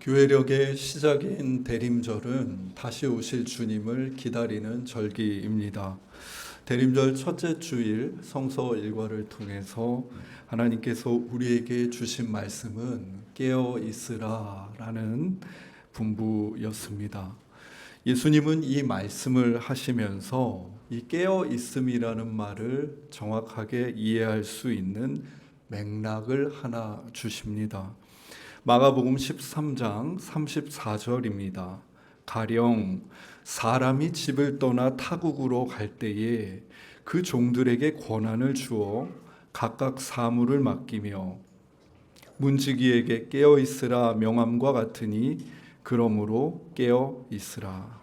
교회력의 시작인 대림절은 다시 오실 주님을 기다리는 절기입니다. 대림절 첫째 주일 성서 일과를 통해서 하나님께서 우리에게 주신 말씀은 깨어 있으라라는 분부였습니다. 예수님은 이 말씀을 하시면서 이 깨어 있음이라는 말을 정확하게 이해할 수 있는 맥락을 하나 주십니다. 마가복음 13장 34절입니다. 가령 사람이 집을 떠나 타국으로 갈 때에 그 종들에게 권한을 주어 각각 사물을 맡기며 문지기에게 깨어 있으라 명함과 같으니 그러므로 깨어 있으라.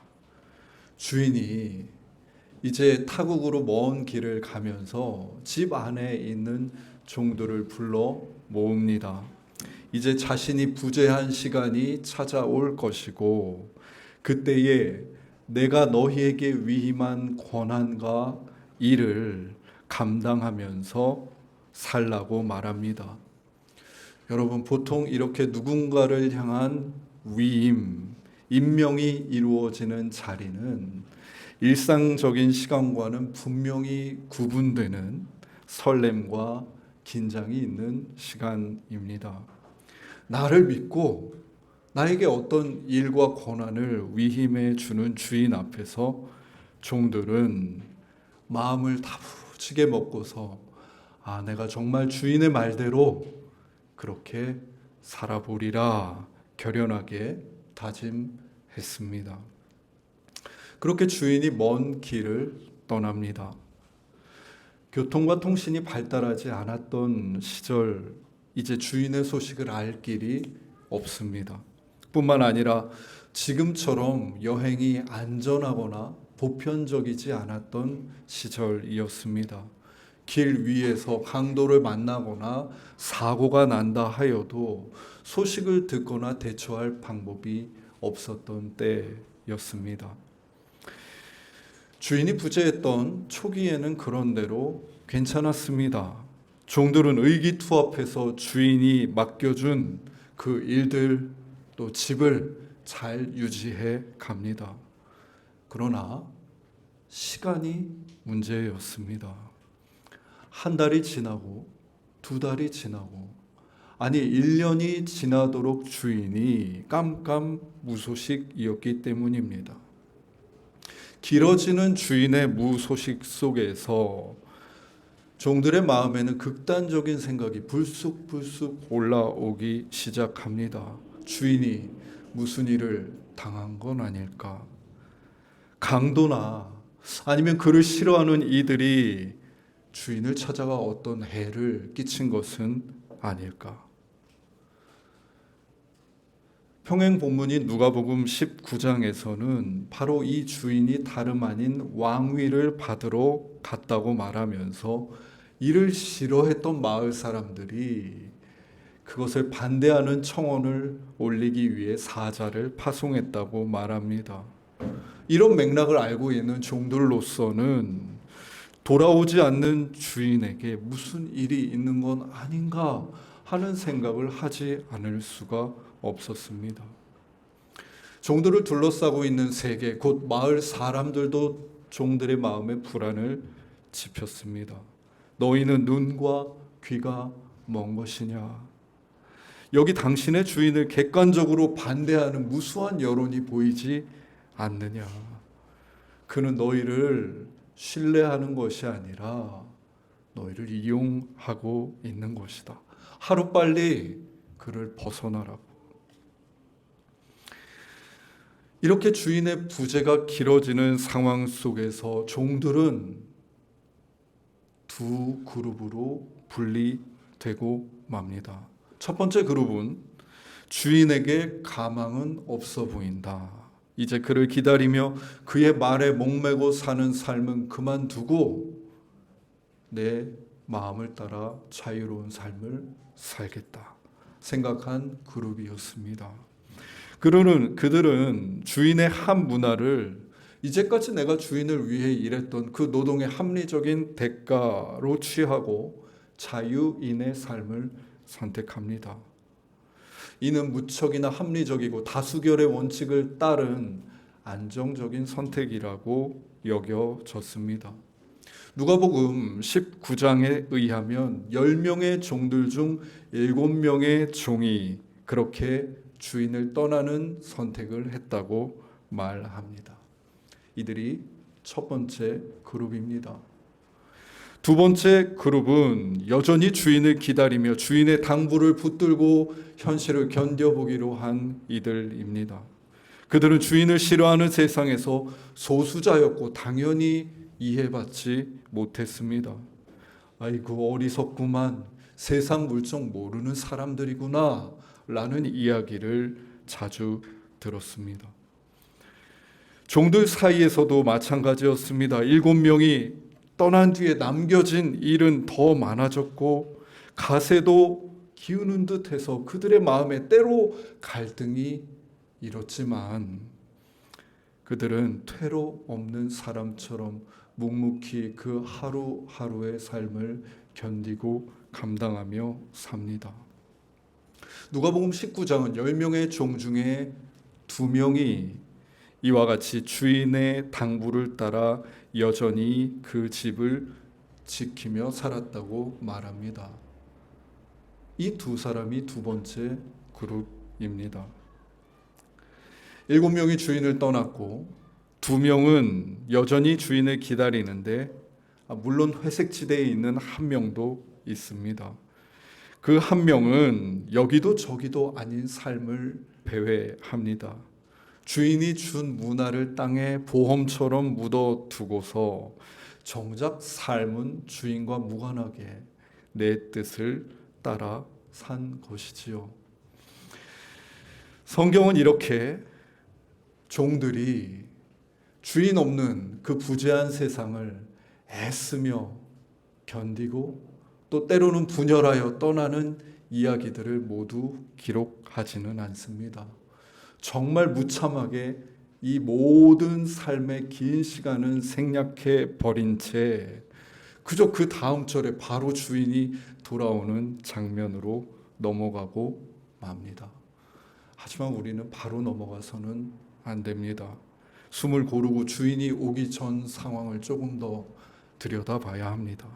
주인이 이제 타국으로 먼 길을 가면서 집 안에 있는 종들을 불러 모읍니다. 이제 자신이 부재한 시간이 찾아올 것이고 그때에 내가 너희에게 위임한 권한과 일을 감당하면서 살라고 말합니다. 여러분, 보통 이렇게 누군가를 향한 위임, 임명이 이루어지는 자리는 일상적인 시간과는 분명히 구분되는 설렘과 긴장이 있는 시간입니다. 나를 믿고 나에게 어떤 일과 권한을 위임해 주는 주인 앞에서 종들은 마음을 다부지게 먹고서 내가 정말 주인의 말대로 그렇게 살아보리라 결연하게 다짐했습니다. 그렇게 주인이 먼 길을 떠납니다. 교통과 통신이 발달하지 않았던 시절, 이제 주인의 소식을 알 길이 없습니다. 뿐만 아니라 지금처럼 여행이 안전하거나 보편적이지 않았던 시절이었습니다. 길 위에서 강도를 만나거나 사고가 난다 하여도 소식을 듣거나 대처할 방법이 없었던 때였습니다. 주인이 부재했던 초기에는 그런대로 괜찮았습니다. 종들은 의기투합해서 주인이 맡겨준 그 일들 또 집을 잘 유지해 갑니다. 그러나 시간이 문제였습니다. 한 달이 지나고 두 달이 지나고 1년이 지나도록 주인이 깜깜무소식이었기 때문입니다. 길어지는 주인의 무소식 속에서 종들의 마음에는 극단적인 생각이 불쑥불쑥 올라오기 시작합니다. 주인이 무슨 일을 당한 건 아닐까? 강도나 아니면 그를 싫어하는 이들이 주인을 찾아가 어떤 해를 끼친 것은 아닐까? 평행 본문인 누가복음 19장에서는 바로 이 주인이 다름 아닌 왕위를 받으러 갔다고 말하면서 이를 싫어했던 마을 사람들이 그것을 반대하는 청원을 올리기 위해 사자를 파송했다고 말합니다. 이런 맥락을 알고 있는 종들로서는 돌아오지 않는 주인에게 무슨 일이 있는 건 아닌가 하는 생각을 하지 않을 수가 없었습니다. 종들을 둘러싸고 있는 세계, 곧 마을 사람들도 종들의 마음에 불안을 지폈습니다. 너희는 눈과 귀가 먼 것이냐? 여기 당신의 주인을 객관적으로 반대하는 무수한 여론이 보이지 않느냐? 그는 너희를 신뢰하는 것이 아니라 너희를 이용하고 있는 것이다. 하루빨리 그를 벗어나라고. 이렇게 주인의 부재가 길어지는 상황 속에서 종들은 두 그룹으로 분리되고 맙니다. 첫 번째 그룹은 주인에게 가망은 없어 보인다. 이제 그를 기다리며 그의 말에 목매고 사는 삶은 그만두고 내 마음을 따라 자유로운 삶을 살겠다 생각한 그룹이었습니다. 그들은 주인의 한 문화를 이제까지 내가 주인을 위해 일했던 그 노동의 합리적인 대가로 취하고 자유인의 삶을 선택합니다. 이는 무척이나 합리적이고 다수결의 원칙을 따른 안정적인 선택이라고 여겨졌습니다. 누가복음 19장에 의하면 10명의 종들 중 7명의 종이 그렇게 주인을 떠나는 선택을 했다고 말합니다. 이들이 첫 번째 그룹입니다. 두 번째 그룹은 여전히 주인을 기다리며 주인의 당부를 붙들고 현실을 견뎌보기로 한 이들입니다. 그들은 주인을 싫어하는 세상에서 소수자였고 당연히 이해받지 못했습니다. 아이고 어리석구만, 세상 물정 모르는 사람들이구나 라는 이야기를 자주 들었습니다. 종들 사이에서도 마찬가지였습니다. 7명이 떠난 뒤에 남겨진 일은 더 많아졌고 가세도 기우는 듯해서 그들의 마음에 때로 갈등이 일었지만 그들은 퇴로 없는 사람처럼 묵묵히 그 하루하루의 삶을 견디고 감당하며 삽니다. 누가복음 19장은 10명의 종 중에 2명이 이와 같이 주인의 당부를 따라 여전히 그 집을 지키며 살았다고 말합니다. 이 두 사람이 두 번째 그룹입니다. 7명이 주인을 떠났고 2명은 여전히 주인을 기다리는데 물론 회색지대에 있는 한 명도 있습니다. 그 한 명은 여기도 저기도 아닌 삶을 배회합니다. 주인이 준 문화를 땅에 보험처럼 묻어두고서 정작 삶은 주인과 무관하게 내 뜻을 따라 산 것이지요. 성경은 이렇게 종들이 주인 없는 그 부재한 세상을 애쓰며 견디고 또 때로는 분열하여 떠나는 이야기들을 모두 기록하지는 않습니다. 정말 무참하게 이 모든 삶의 긴 시간은 생략해 버린 채 그저 그 다음 절에 바로 주인이 돌아오는 장면으로 넘어가고 맙니다. 하지만 우리는 바로 넘어가서는 안 됩니다. 숨을 고르고 주인이 오기 전 상황을 조금 더 들여다봐야 합니다.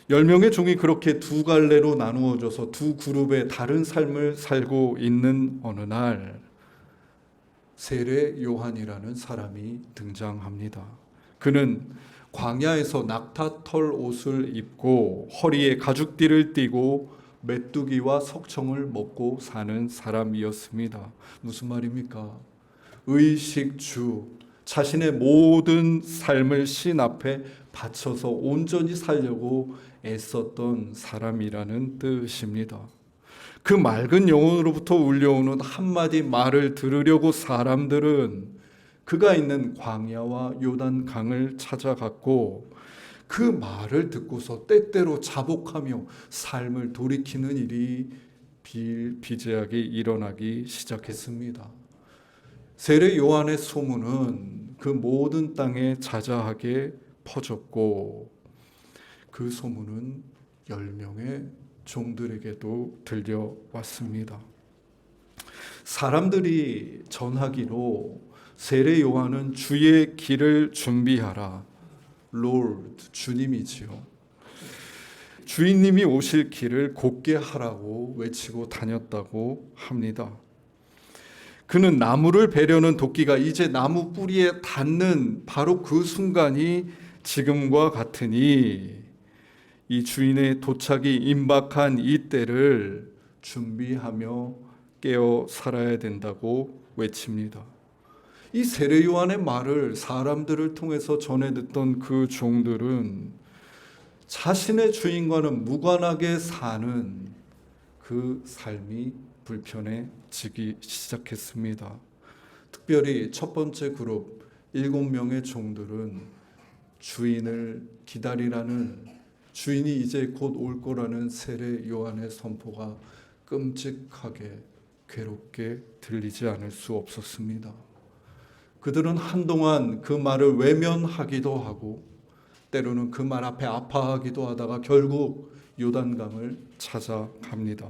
10명의 종이 그렇게 두 갈래로 나누어져서 두 그룹의 다른 삶을 살고 있는 어느 날 세례 요한이라는 사람이 등장합니다. 그는 광야에서 낙타털 옷을 입고 허리에 가죽띠를 띠고 메뚜기와 석청을 먹고 사는 사람이었습니다. 무슨 말입니까? 의식주, 자신의 모든 삶을 신 앞에 바쳐서 온전히 살려고 애썼던 사람이라는 뜻입니다. 그 맑은 영혼으로부터 울려오는 한마디 말을 들으려고 사람들은 그가 있는 광야와 요단 강을 찾아갔고 그 말을 듣고서 때때로 자복하며 삶을 돌이키는 일이 비일비재하게 일어나기 시작했습니다. 세례 요한의 소문은 그 모든 땅에 자자하게 퍼졌고 그 소문은 10명의 종들에게도 들려왔습니다. 사람들이 전하기로 세례 요한은 주의 길을 준비하라. Lord, 주님이지요. 주인님이 오실 길을 곧게 하라고 외치고 다녔다고 합니다. 그는 나무를 베려는 도끼가 이제 나무 뿌리에 닿는 바로 그 순간이 지금과 같으니 이 주인의 도착이 임박한 이 때를 준비하며 깨어 살아야 된다고 외칩니다. 이 세례 요한의 말을 사람들을 통해서 전해 듣던 그 종들은 자신의 주인과는 무관하게 사는 그 삶이 불편해지기 시작했습니다. 특별히 첫 번째 그룹 7명의 종들은 주인을 기다리라는, 주인이 이제 곧 올 거라는 세례 요한의 선포가 끔찍하게 괴롭게 들리지 않을 수 없었습니다. 그들은 한동안 그 말을 외면하기도 하고 때로는 그 말 앞에 아파하기도 하다가 결국 요단강을 찾아갑니다.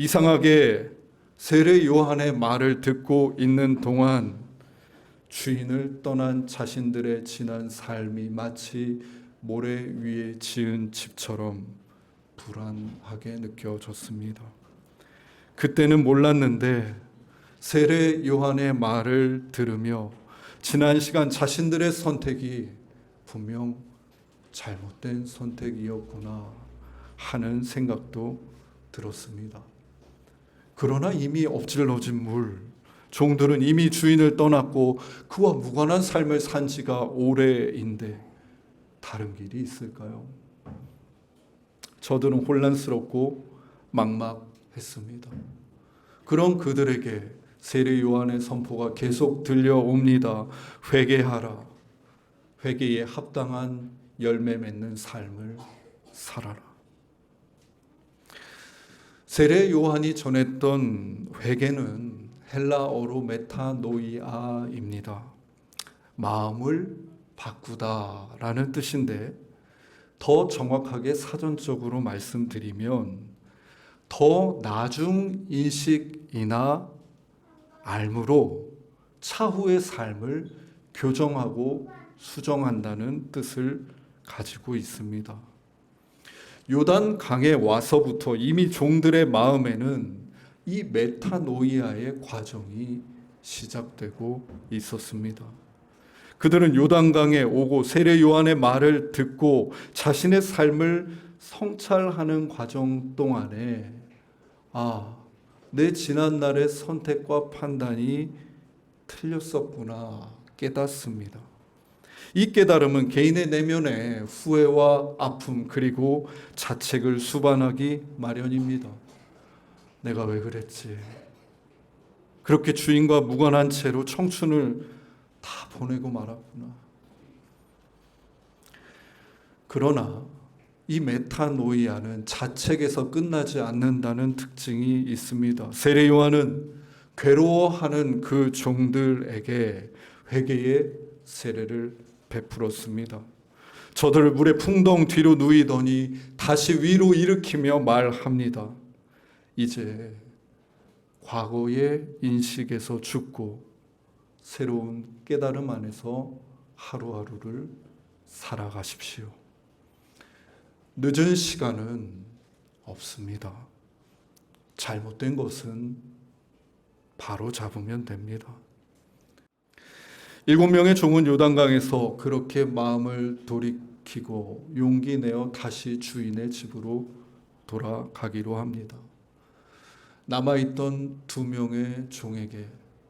이상하게 세례 요한의 말을 듣고 있는 동안 주인을 떠난 자신들의 지난 삶이 마치 모래 위에 지은 집처럼 불안하게 느껴졌습니다. 그때는 몰랐는데 세례 요한의 말을 들으며 지난 시간 자신들의 선택이 분명 잘못된 선택이었구나 하는 생각도 들었습니다. 그러나 이미 엎질러진 물, 종들은 이미 주인을 떠났고 그와 무관한 삶을 산 지가 오래인데 다른 길이 있을까요? 저들은 혼란스럽고 막막했습니다. 그런 그들에게 세례 요한의 선포가 계속 들려옵니다. 회개하라. 회개에 합당한 열매 맺는 삶을 살아라. 세례 요한이 전했던 회개는 헬라어로 메타노이아입니다. 마음을 바꾸다라는 뜻인데 더 정확하게 사전적으로 말씀드리면 더 나중 인식이나 알므로 차후의 삶을 교정하고 수정한다는 뜻을 가지고 있습니다. 요단 강에 와서부터 이미 종들의 마음에는 이 메타노이아의 과정이 시작되고 있었습니다. 그들은 요단강에 오고 세례 요한의 말을 듣고 자신의 삶을 성찰하는 과정 동안에 내 지난날의 선택과 판단이 틀렸었구나 깨닫습니다. 이 깨달음은 개인의 내면에 후회와 아픔 그리고 자책을 수반하기 마련입니다. 내가 왜 그랬지? 그렇게 주인과 무관한 채로 청춘을 다 보내고 말았구나. 그러나 이 메타노이아는 자책에서 끝나지 않는다는 특징이 있습니다. 세례 요한은 괴로워하는 그 종들에게 회개의 세례를 베풀었습니다. 저들을 물에 풍덩 뒤로 누이더니 다시 위로 일으키며 말합니다. 이제 과거의 인식에서 죽고 새로운 깨달음 안에서 하루하루를 살아가십시오. 늦은 시간은 없습니다. 잘못된 것은 바로 잡으면 됩니다. 7명의 종은 요단강에서 그렇게 마음을 돌이키고 용기 내어 다시 주인의 집으로 돌아가기로 합니다. 남아있던 2명의 종에게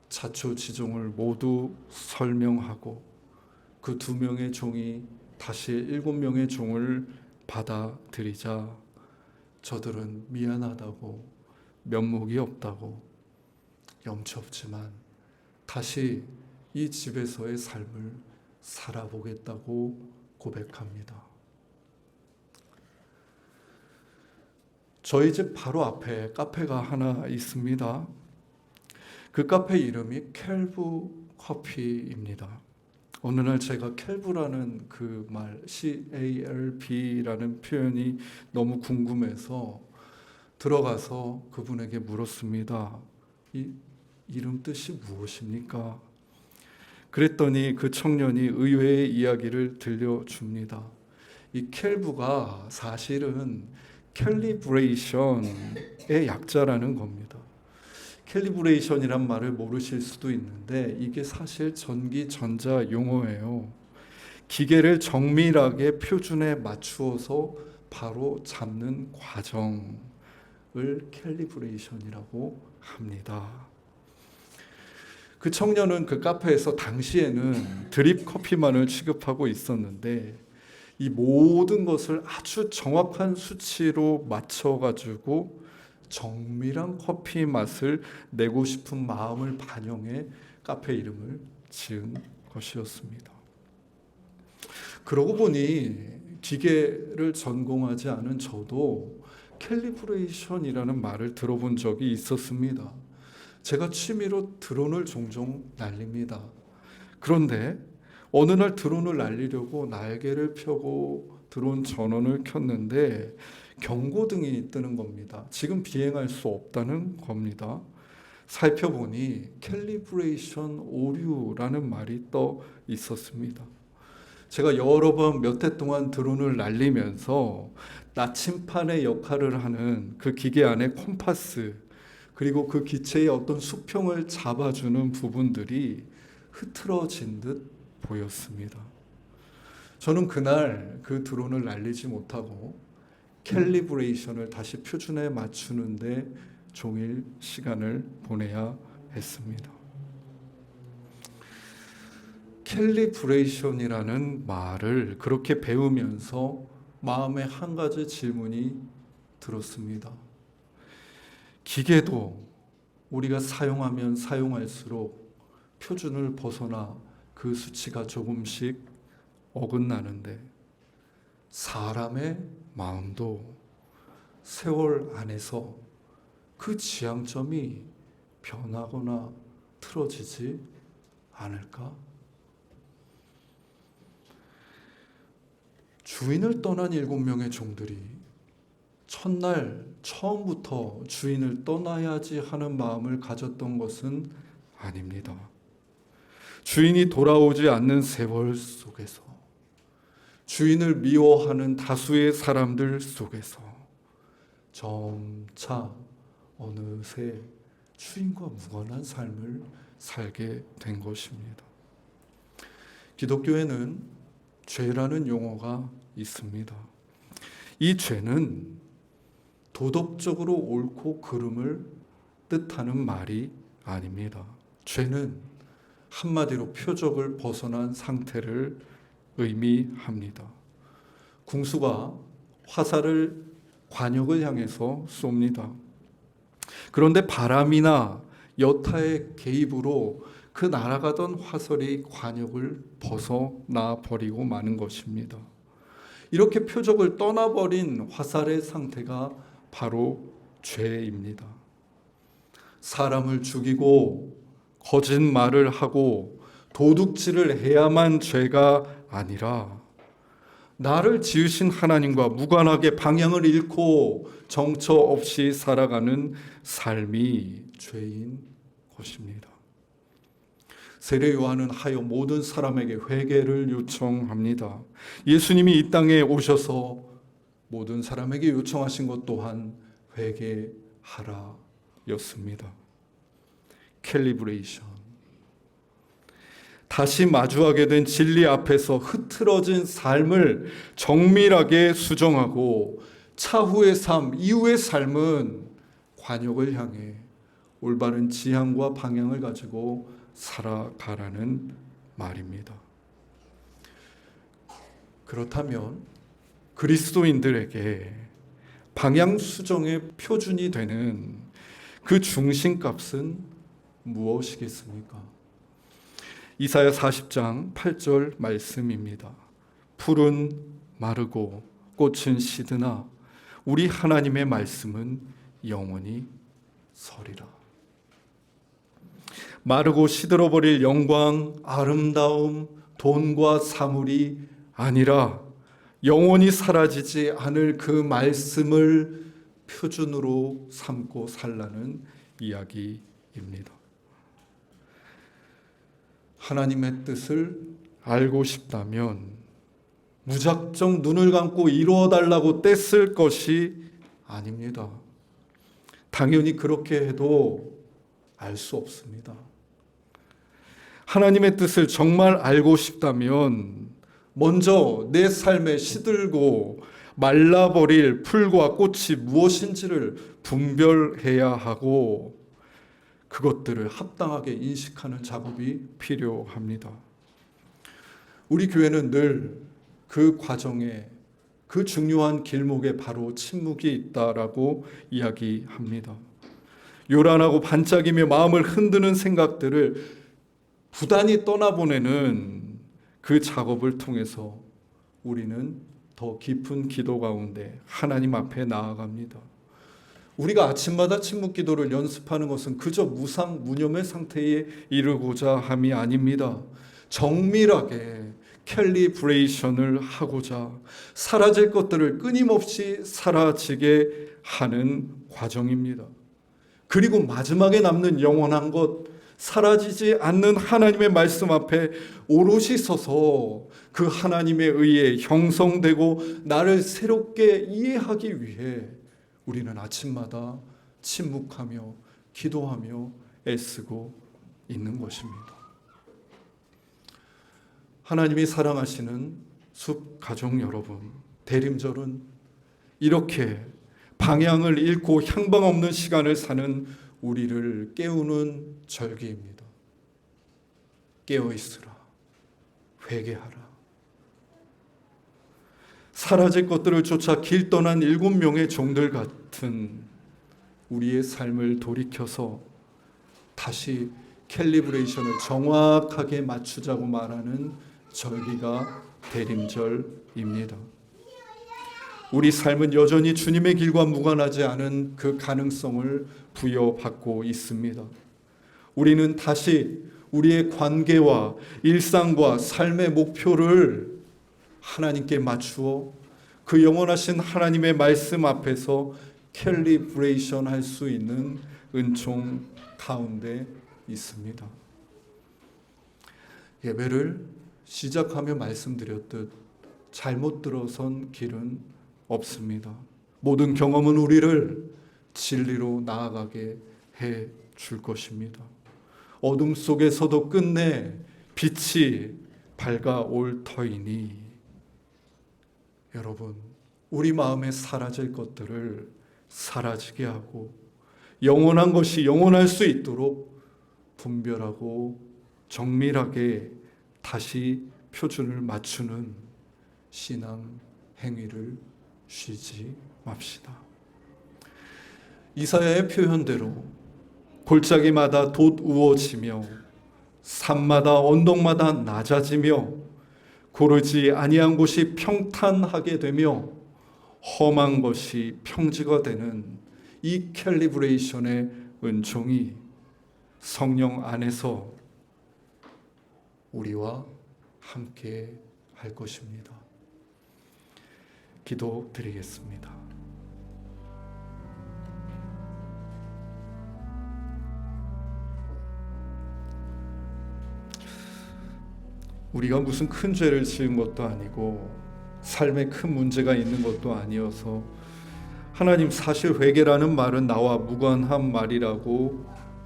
자초지종을 모두 설명하고 그 2명의 종이 다시 7명의 종을 받아들이자 저들은 미안하다고 면목이 없다고 염치 없지만 다시 이 집에서의 삶을 살아보겠다고 고백합니다. 저희 집 바로 앞에 카페가 하나 있습니다. 그 카페 이름이 켈브 커피입니다. 어느 날 제가 켈브라는 그 말, CALB라는 표현이 너무 궁금해서 들어가서 그분에게 물었습니다. 이 이름 뜻이 무엇입니까? 그랬더니 그 청년이 의외의 이야기를 들려줍니다. 이 켈브가 사실은 캘리브레이션의 약자라는 겁니다. 캘리브레이션이란 말을 모르실 수도 있는데 이게 사실 전기 전자 용어예요. 기계를 정밀하게 표준에 맞추어서 바로 잡는 과정을 캘리브레이션이라고 합니다. 그 청년은 그 카페에서 당시에는 드립 커피만을 취급하고 있었는데 이 모든 것을 아주 정확한 수치로 맞춰가지고 정밀한 커피 맛을 내고 싶은 마음을 반영해 카페 이름을 지은 것이었습니다. 그러고 보니 기계를 전공하지 않은 저도 캘리브레이션이라는 말을 들어본 적이 있었습니다. 제가 취미로 드론을 종종 날립니다. 그런데 어느 날 드론을 날리려고 날개를 펴고 드론 전원을 켰는데 경고등이 뜨는 겁니다. 지금 비행할 수 없다는 겁니다. 살펴보니 캘리브레이션 오류라는 말이 떠 있었습니다. 제가 여러 번 몇 해 동안 드론을 날리면서 나침판의 역할을 하는 그 기계 안에 콤파스, 그리고 그 기체의 어떤 수평을 잡아주는 부분들이 흐트러진 듯 보였습니다. 저는 그날 그 드론을 날리지 못하고 캘리브레이션을 다시 표준에 맞추는데 종일 시간을 보내야 했습니다. 캘리브레이션이라는 말을 그렇게 배우면서 마음에 한 가지 질문이 들었습니다. 기계도 우리가 사용하면 사용할수록 표준을 벗어나 그 수치가 조금씩 어긋나는데, 사람의 마음도 세월 안에서 그 지향점이 변하거나 틀어지지 않을까? 주인을 떠난 7명의 종들이 첫날 처음부터 주인을 떠나야지 하는 마음을 가졌던 것은 아닙니다. 주인이 돌아오지 않는 세월 속에서, 주인을 미워하는 다수의 사람들 속에서 점차 어느새 주인과 무관한 삶을 살게 된 것입니다. 기독교에는 죄라는 용어가 있습니다. 이 죄는 도덕적으로 옳고 그름을 뜻하는 말이 아닙니다. 죄는 한마디로 표적을 벗어난 상태를 의미합니다. 궁수가 화살을 관역을 향해서 쏩니다. 그런데 바람이나 여타의 개입으로 그 날아가던 화살이 관역을 벗어나 버리고 마는 것입니다. 이렇게 표적을 떠나버린 화살의 상태가 바로 죄입니다. 사람을 죽이고 거짓말을 하고 도둑질을 해야만 죄가 아니라, 나를 지으신 하나님과 무관하게 방향을 잃고 정처 없이 살아가는 삶이 죄인 것입니다. 세례 요한은 하여 모든 사람에게 회개를 요청합니다. 예수님이 이 땅에 오셔서 모든 사람에게 요청하신 것 또한 회개하라 였습니다. 캘리브레이션, 다시 마주하게 된 진리 앞에서 흐트러진 삶을 정밀하게 수정하고, 차후의 삶, 이후의 삶은 관역을 향해 올바른 지향과 방향을 가지고 살아가라는 말입니다. 그렇다면 그리스도인들에게 방향 수정의 표준이 되는 그 중심값은 무엇이겠습니까? 이사야 40장 8절 말씀입니다. 풀은 마르고 꽃은 시드나 우리 하나님의 말씀은 영원히 서리라. 마르고 시들어버릴 영광, 아름다움, 돈과 사물이 아니라 영원히 사라지지 않을 그 말씀을 표준으로 삼고 살라는 이야기입니다. 하나님의 뜻을 알고 싶다면 무작정 눈을 감고 이루어달라고 떼쓸 것이 아닙니다. 당연히 그렇게 해도 알 수 없습니다. 하나님의 뜻을 정말 알고 싶다면 먼저 내 삶에 시들고 말라버릴 풀과 꽃이 무엇인지를 분별해야 하고, 그것들을 합당하게 인식하는 작업이 필요합니다. 우리 교회는 늘 그 과정에, 그 중요한 길목에 바로 침묵이 있다라고 이야기합니다. 요란하고 반짝이며 마음을 흔드는 생각들을 부단히 떠나보내는 그 작업을 통해서 우리는 더 깊은 기도 가운데 하나님 앞에 나아갑니다. 우리가 아침마다 침묵 기도를 연습하는 것은 그저 무상 무념의 상태에 이르고자 함이 아닙니다. 정밀하게 캘리브레이션을 하고자 사라질 것들을 끊임없이 사라지게 하는 과정입니다. 그리고 마지막에 남는 영원한 것, 사라지지 않는 하나님의 말씀 앞에 오롯이 서서 그 하나님에 의해 형성되고 나를 새롭게 이해하기 위해 우리는 아침마다 침묵하며 기도하며 애쓰고 있는 것입니다. 하나님이 사랑하시는 숲 가족 여러분, 대림절은 이렇게 방향을 잃고 향방 없는 시간을 사는 우리를 깨우는 절기입니다. 깨어있으라, 회개하라. 사라질 것들을 쫓아 길 떠난 7명의 종들 같은 우리의 삶을 돌이켜서 다시 캘리브레이션을 정확하게 맞추자고 말하는 절기가 대림절입니다. 우리 삶은 여전히 주님의 길과 무관하지 않은 그 가능성을 부여받고 있습니다. 우리는 다시 우리의 관계와 일상과 삶의 목표를 하나님께 맞추어 그 영원하신 하나님의 말씀 앞에서 캘리브레이션 할 수 있는 은총 가운데 있습니다. 예배를 시작하며 말씀드렸듯 잘못 들어선 길은 없습니다. 모든 경험은 우리를 진리로 나아가게 해 줄 것입니다. 어둠 속에서도 끝내 빛이 밝아올 터이니 여러분, 우리 마음에 사라질 것들을 사라지게 하고 영원한 것이 영원할 수 있도록 분별하고 정밀하게 다시 표준을 맞추는 신앙 행위를 쉬지 맙시다. 이사야의 표현대로 골짜기마다 돋우어지며 산마다 언덕마다 낮아지며 고르지 아니한 곳이 평탄하게 되며 험한 것이 평지가 되는 이 캘리브레이션의 은총이 성령 안에서 우리와 함께 할 것입니다. 기도드리겠습니다. 우리가 무슨 큰 죄를 지은 것도 아니고 삶에 큰 문제가 있는 것도 아니어서 하나님, 사실 회개라는 말은 나와 무관한 말이라고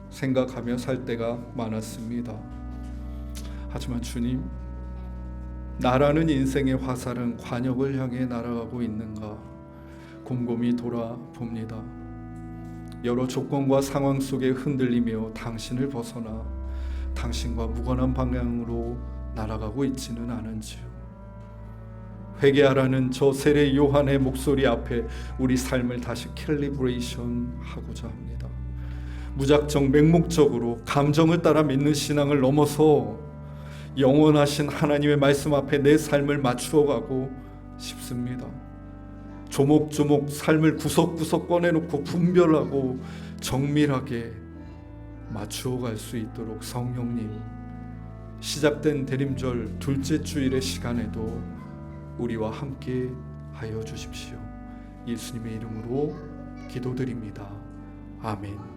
생각하며 살 때가 많았습니다. 하지만 주님, 나라는 인생의 화살은 관역을 향해 날아가고 있는가 곰곰이 돌아봅니다. 여러 조건과 상황 속에 흔들리며 당신을 벗어나 당신과 무관한 방향으로 날아가고 있지는 않은지요. 회개하라는 저 세례 요한의 목소리 앞에 우리 삶을 다시 캘리브레이션 하고자 합니다. 무작정 맹목적으로 감정을 따라 믿는 신앙을 넘어서 영원하신 하나님의 말씀 앞에 내 삶을 맞추어가고 싶습니다. 조목조목 삶을 구석구석 꺼내놓고 분별하고 정밀하게 맞추어갈 수 있도록 성령님, 시작된 대림절 둘째 주일의 시간에도 우리와 함께 하여 주십시오. 예수님의 이름으로 기도드립니다. 아멘.